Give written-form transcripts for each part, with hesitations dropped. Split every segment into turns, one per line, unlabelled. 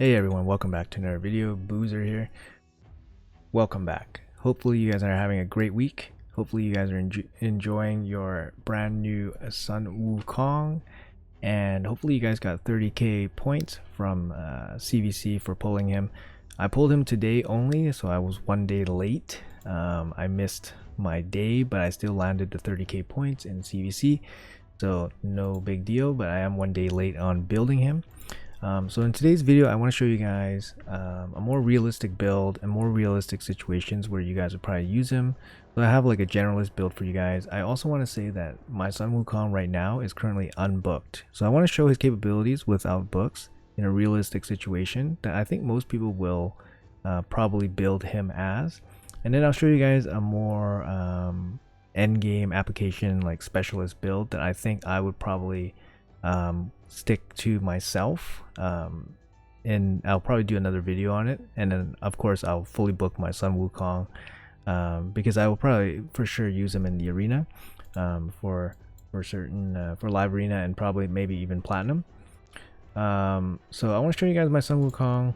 Hey everyone, welcome back to another video. Boozer here. Welcome back. Hopefully you guys are having a great week. Hopefully you guys are enjoying your brand new Sun Wukong, and hopefully you guys got 30k points from CVC for pulling him. I pulled him today only, so I was one day late. I missed my day, but I still landed the 30k points in CVC, so no big deal, but I am one day late on building him. So in today's video, I want to show you guys a more realistic build and more realistic situations where you guys would probably use him. So I have like a generalist build for you guys. I also want to say that my Sun Wukong right now is currently unbooked. So I want to show his capabilities without books in a realistic situation that I think most people will probably build him as. And then I'll show you guys a more end game application like specialist build that I think I would probably stick to myself, and I'll probably do another video on it. And then of course I'll fully book my Sun Wukong because I will probably for sure use him in the arena for certain for live arena and probably maybe even platinum. So I want to show you guys my Sun Wukong.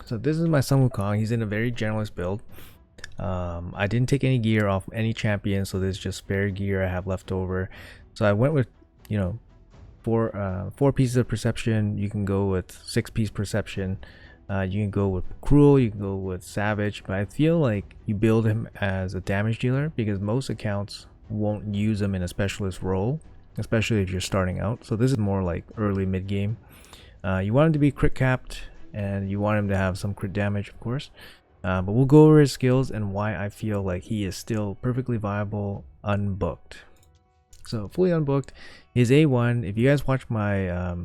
So this is my Sun Wukong. He's in a very generalist build. I didn't take any gear off any champion, so there's just spare gear I have left over. So I went with, you know, four pieces of perception. You can go with 6-piece perception. You can go with cruel, you can go with savage, but I feel like you build him as a damage dealer because most accounts won't use him in a specialist role, especially if you're starting out. So this is more like early mid game. You want him to be crit capped and you want him to have some crit damage, of course. But we'll go over his skills and why I feel like he is still perfectly viable unbooked. So fully unbooked is A1. If you guys watch my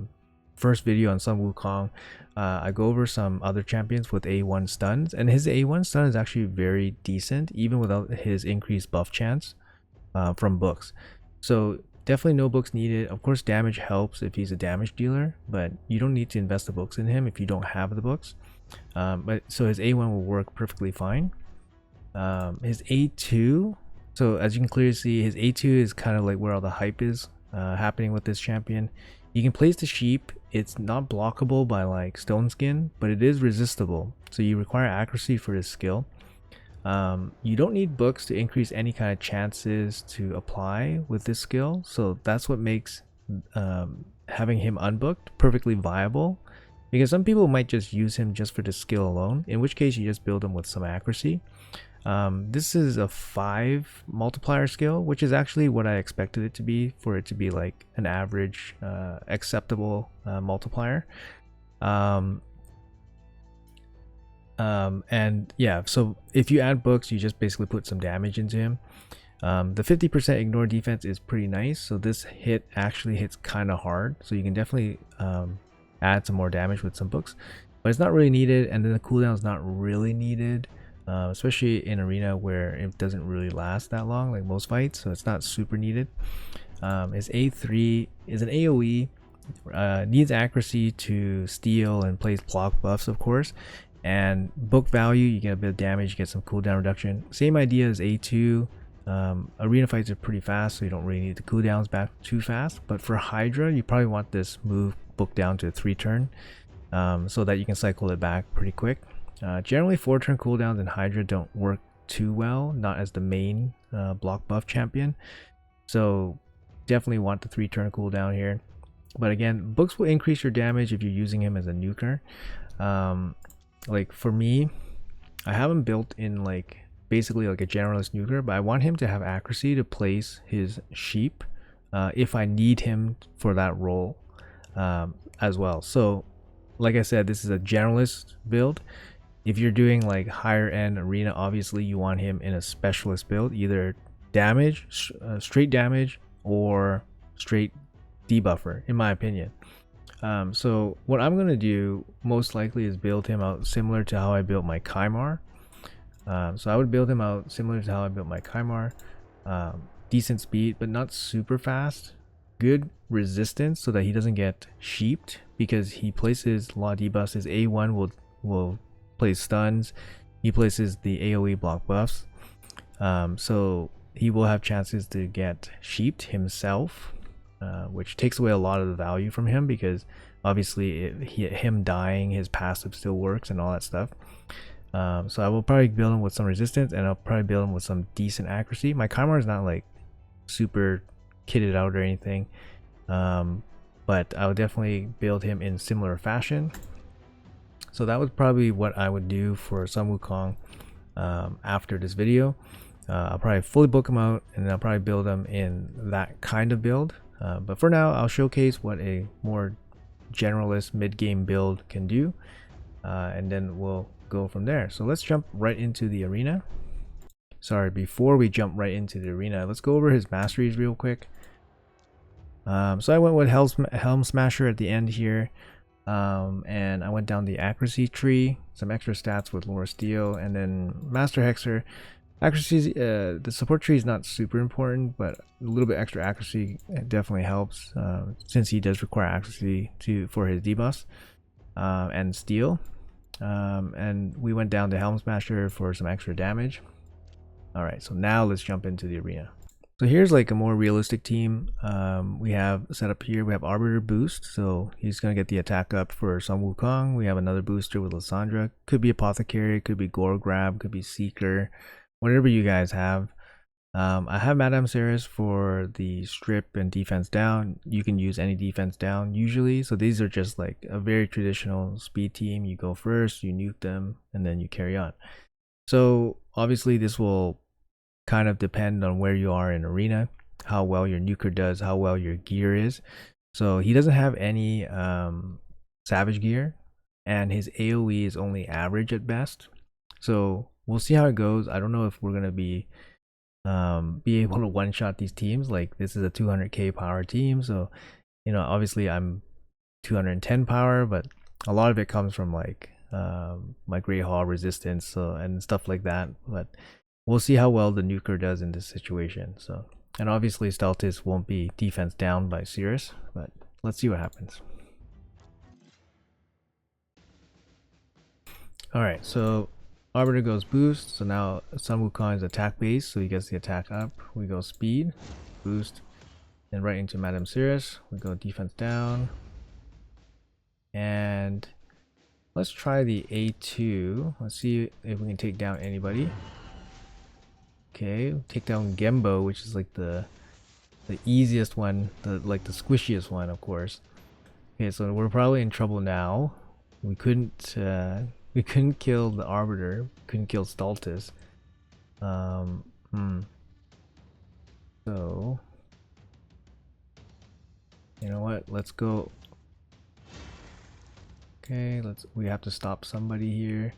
first video on Sun Wukong, I go over some other champions with A1 stuns, and his A1 stun is actually very decent even without his increased buff chance from books. So definitely no books needed. Of course damage helps if he's a damage dealer, but you don't need to invest the books in him if you don't have the books. But so his A1 will work perfectly fine. His A2, so as you can clearly see, his A2 is kind of like where all the hype is happening with this champion. You can place the sheep. It's not blockable by like stone skin, but it is resistible, so you require accuracy for this skill. You don't need books to increase any kind of chances to apply with this skill, so that's what makes having him unbooked perfectly viable, because some people might just use him just for the skill alone, in which case you just build him with some accuracy. This is a 5 multiplier skill, which is actually what I expected it to be, for it to be like an average acceptable multiplier. And yeah, so if you add books, you just basically put some damage into him. The 50% ignore defense is pretty nice, so this hit actually hits kind of hard, so you can definitely add some more damage with some books, but it's not really needed. And then the cooldown is not really needed, especially in arena where it doesn't really last that long like most fights, so it's not super needed. His A3 is an AoE, needs accuracy to steal and plays block buffs, of course. And book value, you get a bit of damage, you get some cooldown reduction. Same idea as A2. Arena fights are pretty fast, so you don't really need the cooldowns back too fast. But for Hydra, you probably want this move book down to 3 turn, so that you can cycle it back pretty quick. Generally 4 turn cooldowns in Hydra don't work too well, not as the main block buff champion, so definitely want the 3 turn cooldown here. But again, books will increase your damage if you're using him as a nuker. Like for me, I have him built in like basically like a generalist nuker, but I want him to have accuracy to place his sheep if I need him for that role as well. So like I said, this is a generalist build. If you're doing like higher end arena, obviously you want him in a specialist build, either damage, straight damage, or straight debuffer, in my opinion. So what I'm going to do most likely is build him out similar to how I built my Kymar. So I would build him out similar to how I built my Kymar. Decent speed, but not super fast. Good resistance so that he doesn't get sheeped, because he places a lot of debuffs. His A1 will place stuns. He places the AoE block buffs. So he will have chances to get sheeped himself, which takes away a lot of the value from him, because Obviously, him dying, his passive still works and all that stuff. So I will probably build him with some resistance, and I'll probably build him with some decent accuracy. My Kaimar is not like super kitted out or anything, but I would definitely build him in similar fashion. So that was probably what I would do for Sun Wukong after this video. I'll probably fully book him out, and then I'll probably build him in that kind of build. But for now, I'll showcase what a more generalist mid-game build can do, and then we'll go from there. So let's jump right into the arena. Sorry, before we jump right into the arena, let's go over his masteries real quick. So I went with Helm Smasher at the end here, and I went down the accuracy tree, some extra stats with Lore Steel, and then Master Hexer. Accuracy, the support tree is not super important, but a little bit extra accuracy definitely helps, since he does require accuracy for his debuffs, and steel. And we went down to Helm Smasher for some extra damage. Alright, so now let's jump into the arena. So here's like a more realistic team. We have set up here, we have Arbiter boost, so he's going to get the attack up for Sun Wukong. We have another booster with Lysandra. Could be Apothecary, could be Gore Grab, could be Seeker, whatever you guys have. I have Madame Ceres for the strip and defense down. You can use any defense down usually. So these are just like a very traditional speed team. You go first, you nuke them, and then you carry on. So obviously this will kind of depend on where you are in arena, how well your nuker does, how well your gear is. So he doesn't have any savage gear, and his AoE is only average at best. So we'll see how it goes. I don't know if we're gonna be able to one-shot these teams. Like, this is a 200k power team, so you know, obviously I'm 210 power, but a lot of it comes from like my Great Hall resistance, and stuff like that. But we'll see how well the nuker does in this situation. So, and obviously Steltis won't be defense down by Cirrus, but let's see what happens. Alright, so Arbiter goes boost, so now Sun Wukong is attack base, so he gets the attack up. We go speed, boost, and right into Madame Ceres. We go defense down. And let's try the A2. Let's see if we can take down anybody. Okay, take down Gembo, which is like the easiest one, the squishiest one, of course. Okay, so we're probably in trouble now. We couldn't kill the Arbiter, couldn't kill Steltis. So you know what? Let's go. Okay, we have to stop somebody here.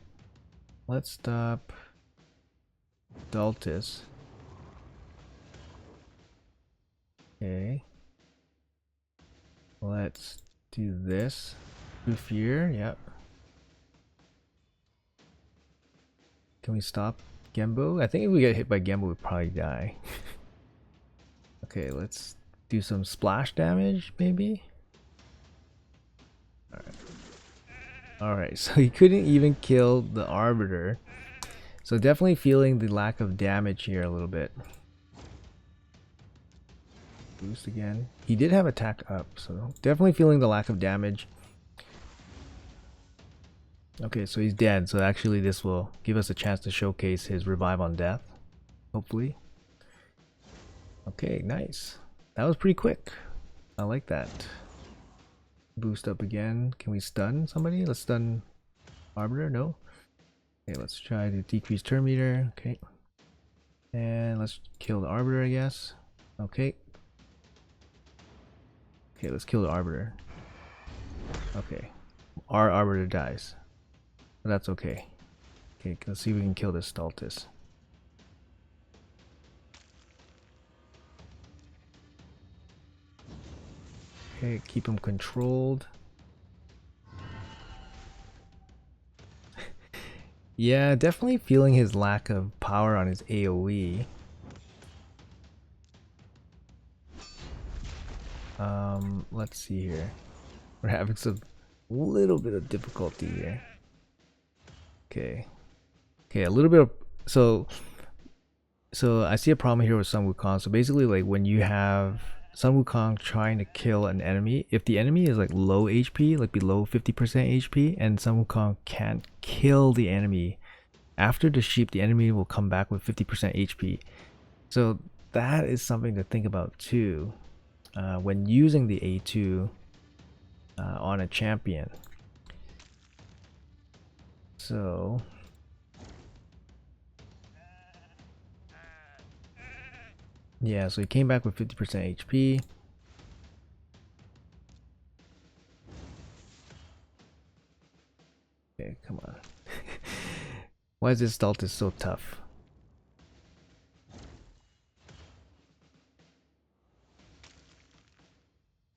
Let's stop Steltis. Okay. Let's do this. Proof here, yep. Can we stop Gembo? I think if we get hit by Gembo, we'd probably die. Okay, let's do some splash damage, maybe? Alright, so he couldn't even kill the Arbiter. So definitely feeling the lack of damage here a little bit. Boost again. He did have attack up, so definitely feeling the lack of damage. Okay, so he's dead, so actually this will give us a chance to showcase his revive on death, hopefully. Okay, nice. That was pretty quick. I like that. Boost up again. Can we stun somebody? Let's stun Arbiter. No? Okay, let's try to decrease turn meter. Okay. And let's kill the Arbiter, I guess. Okay. Okay, let's kill the Arbiter. Okay. Our Arbiter dies. But that's okay. Okay, let's see if we can kill this Steltis. Okay, keep him controlled. Yeah, definitely feeling his lack of power on his AoE. Let's see here. We're having some little bit of difficulty here. Okay. Okay, a little bit of so I see a problem here with Sun Wukong. So basically, like when you have Sun Wukong trying to kill an enemy, if the enemy is like low HP, like below 50% HP, and Sun Wukong can't kill the enemy, after the sheep, the enemy will come back with 50% HP. So that is something to think about too when using the A2 on a champion. So yeah, so he came back with 50% HP. Okay, come on. Why is this Daltus so tough?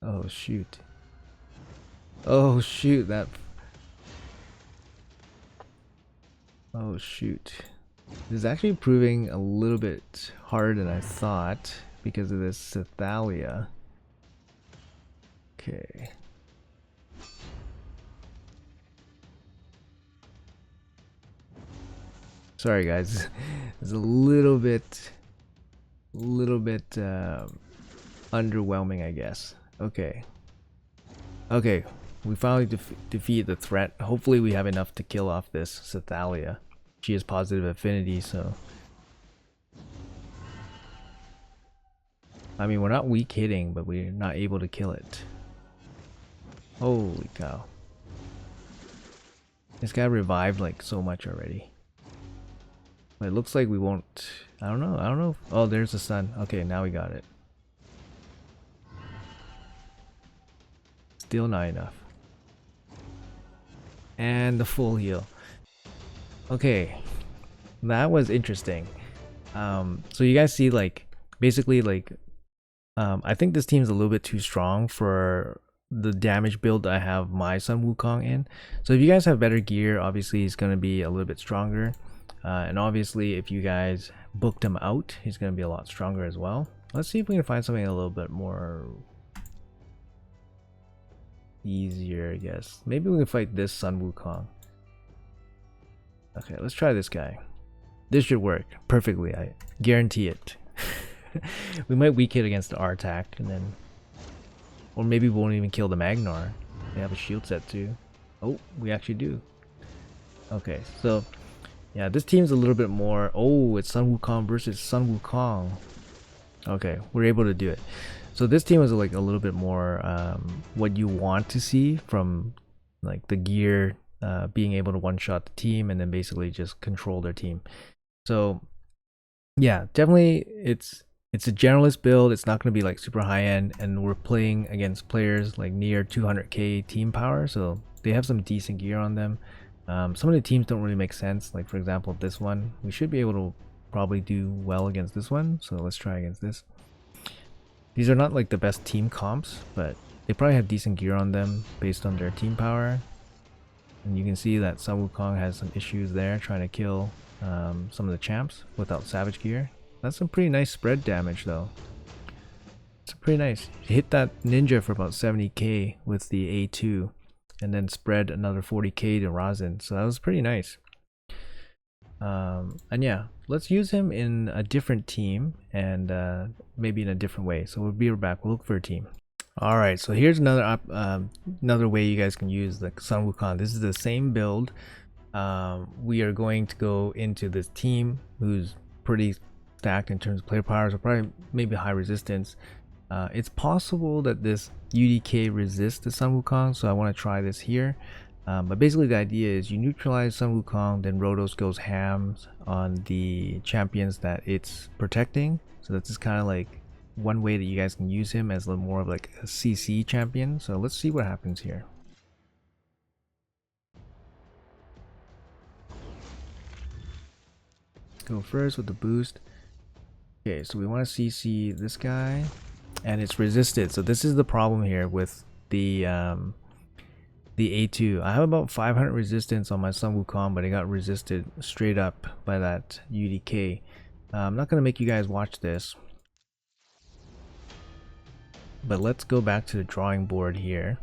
Oh shoot. Oh shoot, that... Oh shoot. This is actually proving a little bit harder than I thought because of this Cythalia. Okay. Sorry guys, it's a little bit underwhelming, I guess. Okay. Okay, we finally defeated the threat. Hopefully we have enough to kill off this Cythalia. She has positive affinity, so... I mean, we're not weak hitting, but we're not able to kill it. Holy cow. This guy revived like so much already. But it looks like we won't... I don't know. Oh, there's the sun. Okay, now we got it. Still not enough. And the full heal. Okay, that was interesting. So you guys see, like, basically, like, I think this team's a little bit too strong for the damage build I have my Sun Wukong in. So if you guys have better gear, obviously he's going to be a little bit stronger. And obviously if you guys booked him out, he's going to be a lot stronger as well. Let's see if we can find something a little bit more easier, I guess. Maybe we can fight this Sun Wukong. Okay, let's try this guy. This should work perfectly, I guarantee it. We might weak hit against the R attack, and then... Or maybe we won't even kill the Magnar. They have a shield set too. Oh, we actually do. Okay, so... Yeah, this team's a little bit more... Oh, it's Sun Wukong versus Sun Wukong. Okay, we're able to do it. So this team is like a little bit more what you want to see from like the gear, being able to one-shot the team and then basically just control their team. So yeah, definitely it's a generalist build. It's not going to be like super high end, and we're playing against players like near 200k team power, so they have some decent gear on them. Some of the teams don't really make sense, like for example this one. We should be able to probably do well against this one, so let's try against this. These are not like the best team comps, but they probably have decent gear on them based on their team power. And you can see that Sun Wukong has some issues there trying to kill some of the champs without savage gear. That's some pretty nice spread damage though. It's pretty nice. You hit that ninja for about 70k with the A2 and then spread another 40k to Razin, so that was pretty nice. And yeah, let's use him in a different team and maybe in a different way. So we'll be right back. We'll look for a team. All right, so here's another way you guys can use the Sun Wukong. This is the same build. We are going to go into this team who's pretty stacked in terms of player power, so probably maybe high resistance. It's possible that this UDK resists the Sun Wukong, so I want to try this here. But basically the idea is you neutralize Sun Wukong, then Rotos goes hams on the champions that it's protecting. So that's just kind of like one way that you guys can use him as a little more of like a CC champion. So let's see what happens here. Go first with the boost. Okay, so we want to CC this guy, and it's resisted. So this is the problem here with the A2. I have about 500 resistance on my Sun Wukong, but it got resisted straight up by that UDK. I'm not going to make you guys watch this, but let's go back to the drawing board here.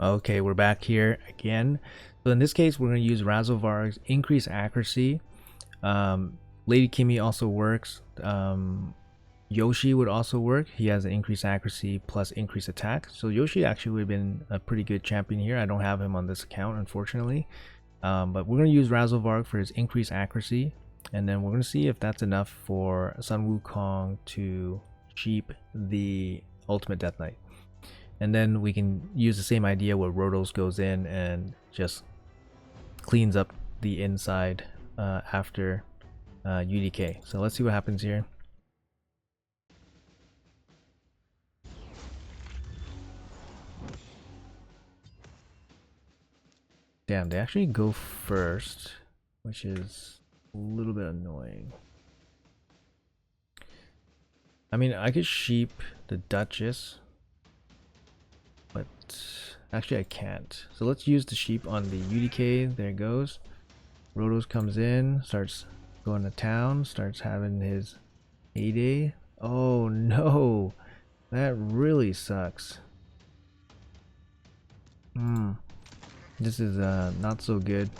Okay, we're back here again. So in this case, we're going to use Razovarg's increased accuracy. Lady Kimmy also works. Yoshi would also work. He has an increased accuracy plus increased attack. So Yoshi actually would have been a pretty good champion here. I don't have him on this account, unfortunately. But we're going to use Razzlevarg for his increased accuracy. And then we're going to see if that's enough for Sun Wukong to sheep the Ultimate Death Knight. And then we can use the same idea where Rotos goes in and just cleans up the inside after UDK. So let's see what happens here. Damn, they actually go first, which is a little bit annoying. I mean, I could sheep the Duchess, but actually I can't. So let's use the sheep on the UDK. There it goes. Rotos comes in, starts going to town, starts having his heyday. Oh no, that really sucks. This is not so good.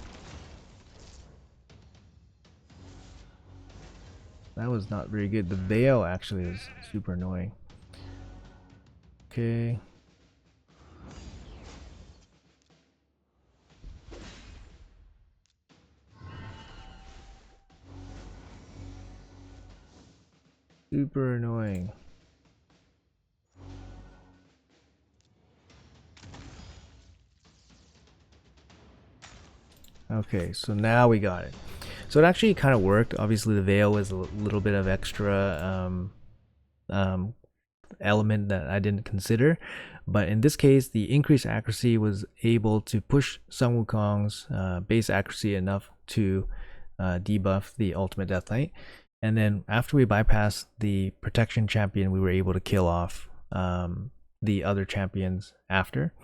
That was not very good. The veil actually is super annoying. Okay. Super annoying. Okay, so now we got it. So it actually kind of worked. Obviously the veil was a little bit of extra element that I didn't consider, but in this case the increased accuracy was able to push Sun Wukong's base accuracy enough to debuff the Ultimate Death Knight. And then after we bypassed the protection champion, we were able to kill off the other champions after.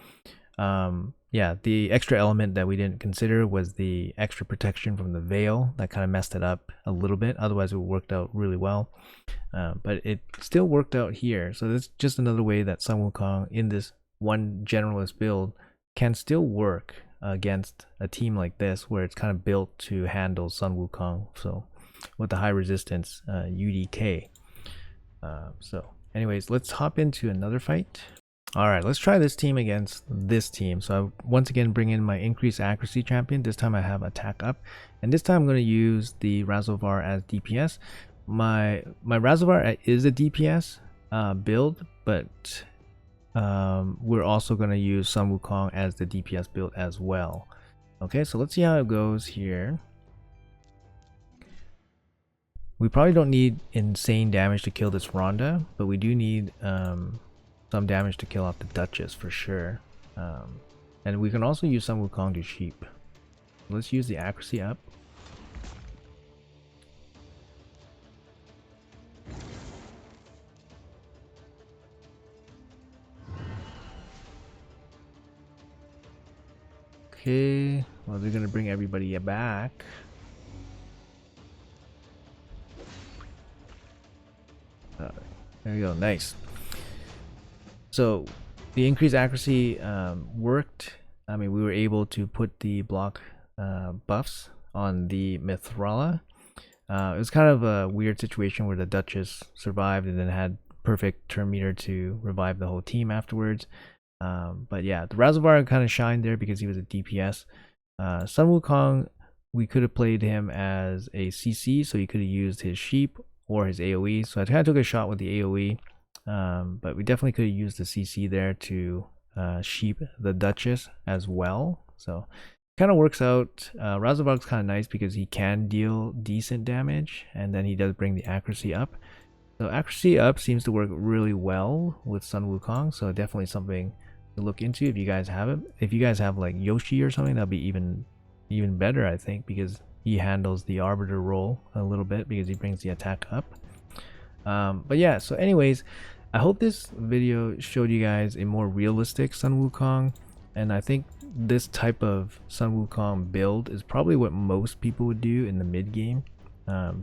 Yeah, the extra element that we didn't consider was the extra protection from the veil. That kind of messed it up a little bit. Otherwise it worked out really well, but it still worked out here. So that's just another way that Sun Wukong in this one generalist build can still work against a team like this, where it's kind of built to handle Sun Wukong, so with the high resistance UDK. So anyways, let's hop into another fight. Alright, let's try this team against this team. So I once again bring in my increased accuracy champion. This time I have attack up, and this time I'm going to use the Razzlevarg as DPS. My Razzlevarg is a DPS build, but we're also going to use Sun Wukong as the DPS build as well. Okay, so let's see how it goes here. We probably don't need insane damage to kill this Rhonda, but we do need some damage to kill off the Duchess for sure. And we can also use Sun Wukong to sheep. Let's use the accuracy up. Okay, well they're gonna bring everybody back. There we go, nice. So the increased accuracy worked. I mean, we were able to put the block buffs on the Mithrala. It was kind of a weird situation where the Duchess survived and then had perfect turn meter to revive the whole team afterwards. But yeah, the Razzlevarg kind of shined there because he was a DPS. Sun Wukong, we could have played him as a CC, so he could have used his sheep or his AoE. So I kind of took a shot with the AoE. But we definitely could have used the CC there to sheep the Duchess as well. So kind of works out. Razzlevarg's kind of nice because he can deal decent damage, and then he does bring the accuracy up. So accuracy up seems to work really well with Sun Wukong. So definitely something to look into if you guys have it. If you guys have like Yoshi or something, that'll be even better, I think, because he handles the Arbiter role a little bit because he brings the attack up. But yeah, so anyways, I hope this video showed you guys a more realistic Sun Wukong, and I think this type of Sun Wukong build is probably what most people would do in the mid game.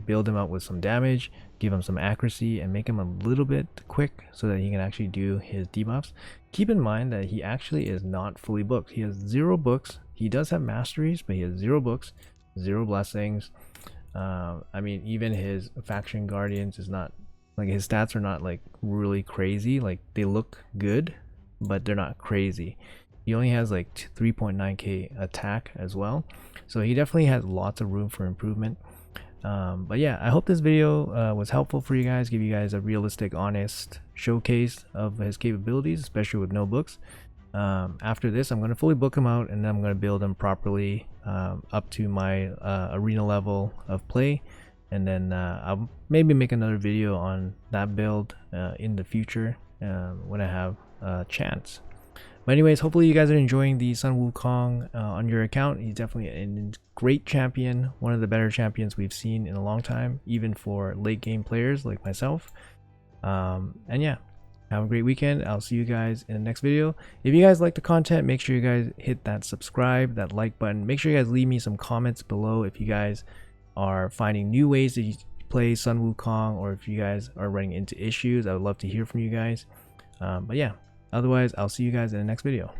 Build him out with some damage, give him some accuracy, and make him a little bit quick so that he can actually do his debuffs. Keep in mind that he actually is not fully booked. He has 0 books. He does have masteries, but he has 0 books, 0 blessings. I mean, even his faction guardians is not Like his stats are not like really crazy. Like they look good, but they're not crazy. He only has like 3.9k attack as well, so he definitely has lots of room for improvement. But yeah, I hope this video was helpful for you guys, give you guys a realistic, honest showcase of his capabilities, especially with no books. After this, I'm going to fully book him out, and then I'm going to build him properly up to my arena level of play, and then I'll maybe make another video on that build in the future when I have a chance. But anyways, hopefully you guys are enjoying the Sun Wukong on your account. He's definitely a great champion, one of the better champions we've seen in a long time, even for late game players like myself. And yeah, have a great weekend. I'll see you guys in the next video. If you guys like the content, make sure you guys hit that subscribe, that like button. Make sure you guys leave me some comments below if you guys are finding new ways to play Sun Wukong, or if you guys are running into issues. I would love to hear from you guys. But yeah, otherwise, I'll see you guys in the next video.